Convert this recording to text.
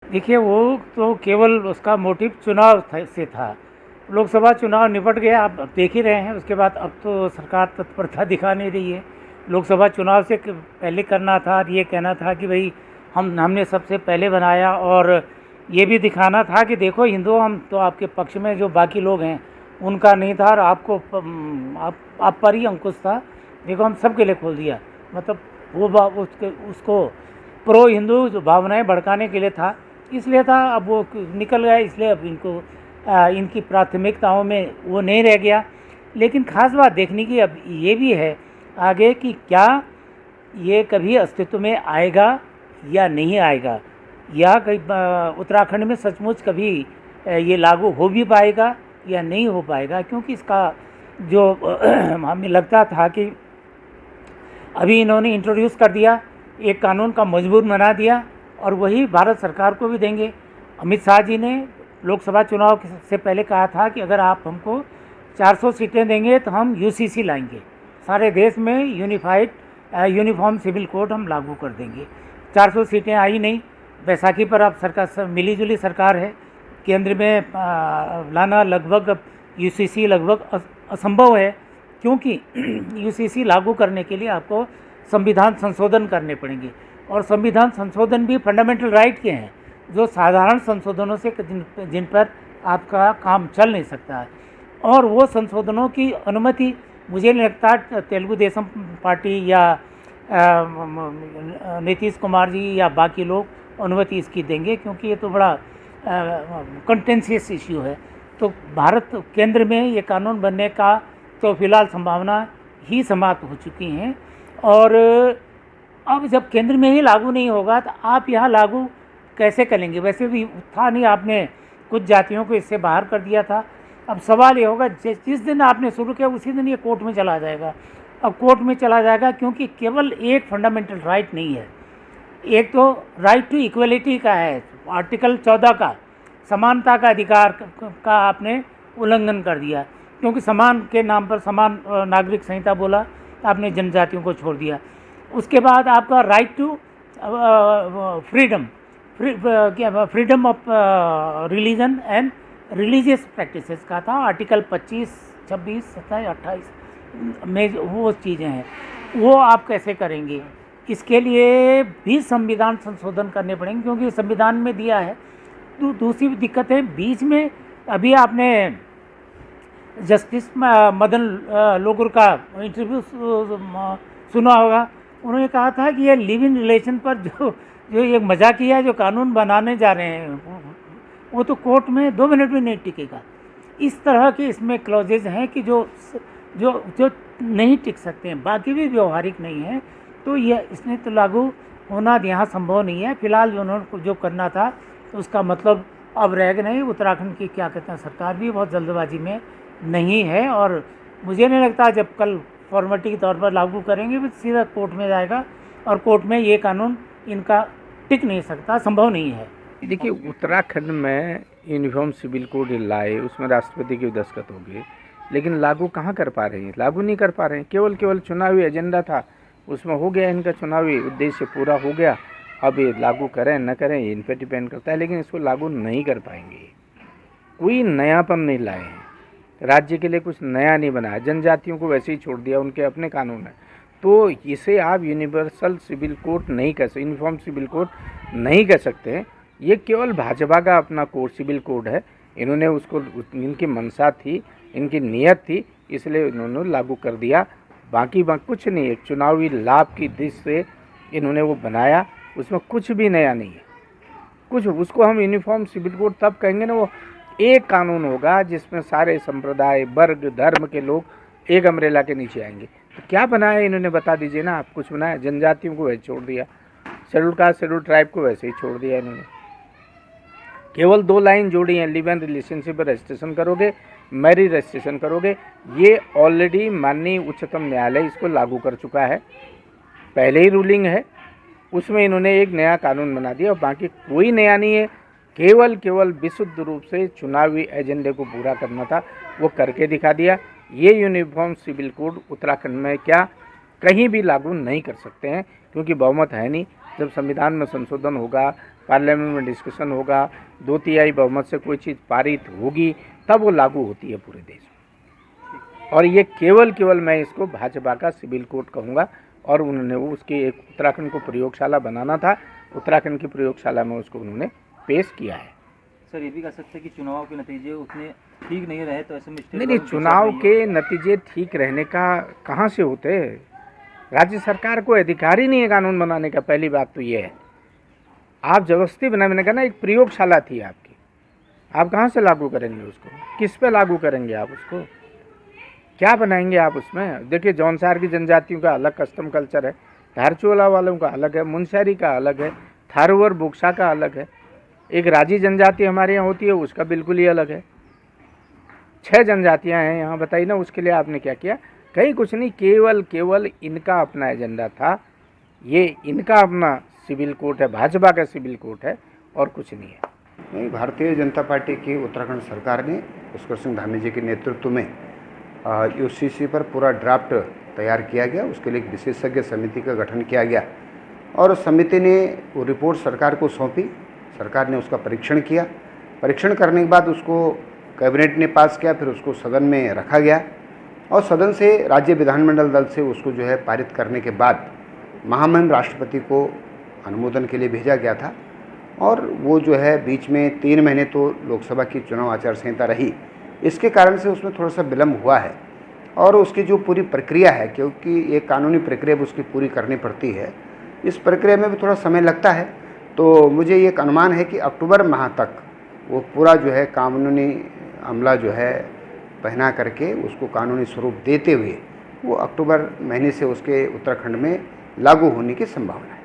देखिए, वो तो केवल उसका मोटिव चुनाव से था। लोकसभा चुनाव निपट गया, आप अब देख ही रहे हैं। उसके बाद अब तो सरकार तत्परता दिखा नहीं रही है। लोकसभा चुनाव से पहले करना था और ये कहना था कि भाई हमने सबसे पहले बनाया, और ये भी दिखाना था कि देखो हिंदू, हम तो आपके पक्ष में, जो बाकी लोग हैं उनका नहीं था, और आपको आप पर ही अंकुश था। देखो हम सब के लिए खोल दिया। मतलब उसको प्रो हिंदू जो भावनाएं भड़काने के लिए था, इसलिए था। अब वो निकल गया, इसलिए अब इनको इनकी प्राथमिकताओं में वो नहीं रह गया। लेकिन ख़ास बात देखने की अब ये भी है आगे कि क्या ये कभी अस्तित्व में आएगा या नहीं आएगा, या कहीं उत्तराखंड में सचमुच कभी ये लागू हो भी पाएगा या नहीं हो पाएगा। क्योंकि इसका जो हमें लगता था कि अभी इन्होंने इंट्रोड्यूस कर दिया, एक कानून का मजबूर बना दिया, और वही भारत सरकार को भी देंगे। अमित शाह जी ने लोकसभा चुनाव से पहले कहा था कि अगर आप हमको 400 सीटें देंगे तो हम यूसीसी लाएंगे, सारे देश में यूनिफॉर्म सिविल कोड हम लागू कर देंगे। 400 सीटें आई नहीं। बैसाखी पर अब सरकार मिली जुली सरकार है, केंद्र में लाना लगभग यूसीसी लगभग असंभव है। क्योंकि यूसीसी लागू करने के लिए आपको संविधान संशोधन करने पड़ेंगे, और संविधान संशोधन भी फंडामेंटल राइट के हैं, जो साधारण संशोधनों से जिन पर आपका काम चल नहीं सकता है। और वो संशोधनों की अनुमति मुझे नहीं लगता तेलुगु देशम पार्टी या नीतीश कुमार जी या बाकी लोग अनुमति इसकी देंगे, क्योंकि ये तो बड़ा कंटेंशियस इश्यू है। तो भारत केंद्र में ये कानून बनने का तो फिलहाल संभावना ही समाप्त हो चुकी हैं। और अब जब केंद्र में ही लागू नहीं होगा तो आप यहाँ लागू कैसे करेंगे? वैसे भी था नहीं, आपने कुछ जातियों को इससे बाहर कर दिया था। अब सवाल ये होगा, जिस दिन आपने शुरू किया उसी दिन ये कोर्ट में चला जाएगा। अब कोर्ट में चला जाएगा क्योंकि केवल एक फंडामेंटल राइट नहीं है, एक तो राइट टू इक्वलिटी का है, आर्टिकल 14 का, समानता का अधिकार का आपने उल्लंघन कर दिया। क्योंकि समान के नाम पर समान नागरिक संहिता बोला तो आपने जनजातियों को छोड़ दिया। उसके बाद आपका right to freedom of religion and religious practices का था, आर्टिकल 25, 26, 27, 28 में वो चीज़ें हैं। वो आप कैसे करेंगे? इसके लिए भी संविधान संशोधन करने पड़ेंगे, क्योंकि संविधान में दिया है। दूसरी दिक्कत है, बीच में अभी आपने जस्टिस मदन लोकुर का इंटरव्यू सुना होगा। उन्होंने कहा था कि ये लिव इन रिलेशन पर जो ये मजाकिया जो कानून बनाने जा रहे हैं वो तो कोर्ट में 2 मिनट में नहीं टिकेगा। इस तरह के इसमें क्लॉजेज हैं कि जो जो जो नहीं टिक सकते हैं, बाकी भी व्यवहारिक नहीं है। तो ये इसमें तो लागू होना यहाँ संभव नहीं है। फिलहाल जो उन्होंने जो करना था उसका मतलब अब रह गया नहीं। उत्तराखंड की क्या कहते हैं, सरकार भी बहुत जल्दबाजी में नहीं है, और मुझे नहीं लगता जब कल फॉर्मेलिटी के तौर पर लागू करेंगे तो सीधा कोर्ट में जाएगा, और कोर्ट में ये कानून इनका टिक नहीं सकता, संभव नहीं है। देखिए, उत्तराखंड में यूनिफॉर्म सिविल कोड लाए, उसमें राष्ट्रपति की दस्तखत हो गई, लेकिन लागू कहाँ कर पा रहे हैं? लागू नहीं कर पा रहे हैं। केवल चुनावी एजेंडा था, उसमें हो गया, इनका चुनावी उद्देश्य पूरा हो गया। अब ये लागू करें न करें इन पर डिपेंड करता है, लेकिन इसको लागू नहीं कर पाएंगे। कोई नयापन नहीं लाए हैं, राज्य के लिए कुछ नया नहीं बनाया, जनजातियों को वैसे ही छोड़ दिया, उनके अपने कानून है। तो इसे आप यूनिवर्सल सिविल कोड नहीं कह सकते, यूनिफॉर्म सिविल कोड नहीं कह सकते हैं। ये केवल भाजपा का अपना कोड, सिविल कोड है। इन्होंने उसको, इनकी मंशा थी, इनकी नीयत थी, इसलिए इन्होंने लागू कर दिया। बाकी कुछ नहीं है। चुनावी लाभ की दृष्टि से इन्होंने वो बनाया, उसमें कुछ भी नया नहीं है। कुछ उसको हम यूनिफॉर्म सिविल कोड तब कहेंगे ना, वो एक कानून होगा जिसमें सारे संप्रदाय, वर्ग, धर्म के लोग एक अम्ब्रेला के नीचे आएंगे। तो क्या बनाया इन्होंने, बता दीजिए ना आप। कुछ बनाया? जनजातियों को वैसे छोड़ दिया, शेड्यूल कास्ट शेड्यूल ट्राइब को वैसे ही छोड़ दिया इन्होंने। केवल 2 लाइन जोड़ी हैं, लिव एंड रिलेशनशिप पर रजिस्ट्रेशन करोगे, मैरिज रजिस्ट्रेशन करोगे। ये ऑलरेडी माननीय उच्चतम न्यायालय इसको लागू कर चुका है, पहले ही रूलिंग है। उसमें इन्होंने एक नया कानून बना दिया, और बाकी कोई नया नहीं है। केवल विशुद्ध रूप से चुनावी एजेंडे को पूरा करना था, वो करके दिखा दिया। ये यूनिफॉर्म सिविल कोड उत्तराखंड में क्या कहीं भी लागू नहीं कर सकते हैं, क्योंकि बहुमत है नहीं। जब संविधान में संशोधन होगा, पार्लियामेंट में डिस्कशन होगा, 2/3 बहुमत से कोई चीज़ पारित होगी, तब वो लागू होती है पूरे देश में। और ये केवल मैं इसको भाजपा का सिविल कोड कहूँगा। और उन्होंने वो उसकी एक उत्तराखंड को प्रयोगशाला बनाना था, उत्तराखंड की प्रयोगशाला में उसको उन्होंने पेश किया है। सर ये भी कह सकते हैं कि चुनाव के नतीजे उतने ठीक नहीं रहे, तो ऐसे में नहीं, चुनाव के नतीजे ठीक रहने का कहाँ से होते हैं? राज्य सरकार को अधिकार ही नहीं है कानून बनाने का। पहली बात तो ये है, आप जबरदस्ती बना, मैंने कहा ना, एक प्रयोगशाला थी आपकी, आप कहाँ से लागू करेंगे उसको? किस पे लागू करेंगे आप उसको? क्या बनाएंगे आप उसमें? देखिए, जौनसार की जनजातियों का अलग कस्टम कल्चर है, धारचूला वालों का अलग है, मुनस्यारी का अलग है, थारू और बुक्सा का अलग है, एक राजी जनजाति हमारे यहाँ होती है उसका बिल्कुल ही अलग है। 6 जनजातियाँ हैं यहाँ, बताइए ना, उसके लिए आपने क्या किया? कहीं कुछ नहीं, केवल इनका अपना एजेंडा था। ये इनका अपना सिविल कोड है, भाजपा का सिविल कोड है, और कुछ नहीं है। नहीं, भारतीय जनता पार्टी की उत्तराखंड सरकार ने पुष्कर सिंह धामी जी के नेतृत्व में यूसीसी पर पूरा ड्राफ्ट तैयार किया गया। उसके लिए एक विशेषज्ञ समिति का गठन किया गया और उस समिति ने वो रिपोर्ट सरकार को सौंपी। सरकार ने उसका परीक्षण किया। परीक्षण करने के बाद उसको कैबिनेट ने पास किया, फिर उसको सदन में रखा गया और सदन से राज्य विधानमंडल दल से उसको जो है पारित करने के बाद महामहिम राष्ट्रपति को अनुमोदन के लिए भेजा गया था। और वो जो है बीच में 3 महीने तो लोकसभा की चुनाव आचार संहिता रही, इसके कारण से उसमें थोड़ा सा विलम्ब हुआ है। और उसकी जो पूरी प्रक्रिया है, क्योंकि एक कानूनी प्रक्रिया भी उसकी पूरी करनी पड़ती है, इस प्रक्रिया में भी थोड़ा समय लगता है। तो मुझे ये एक अनुमान है कि अक्टूबर माह तक वो पूरा जो है कानूनी अमला जो है पहना करके उसको कानूनी स्वरूप देते हुए वो अक्टूबर महीने से उसके उत्तराखंड में लागू होने की संभावना है।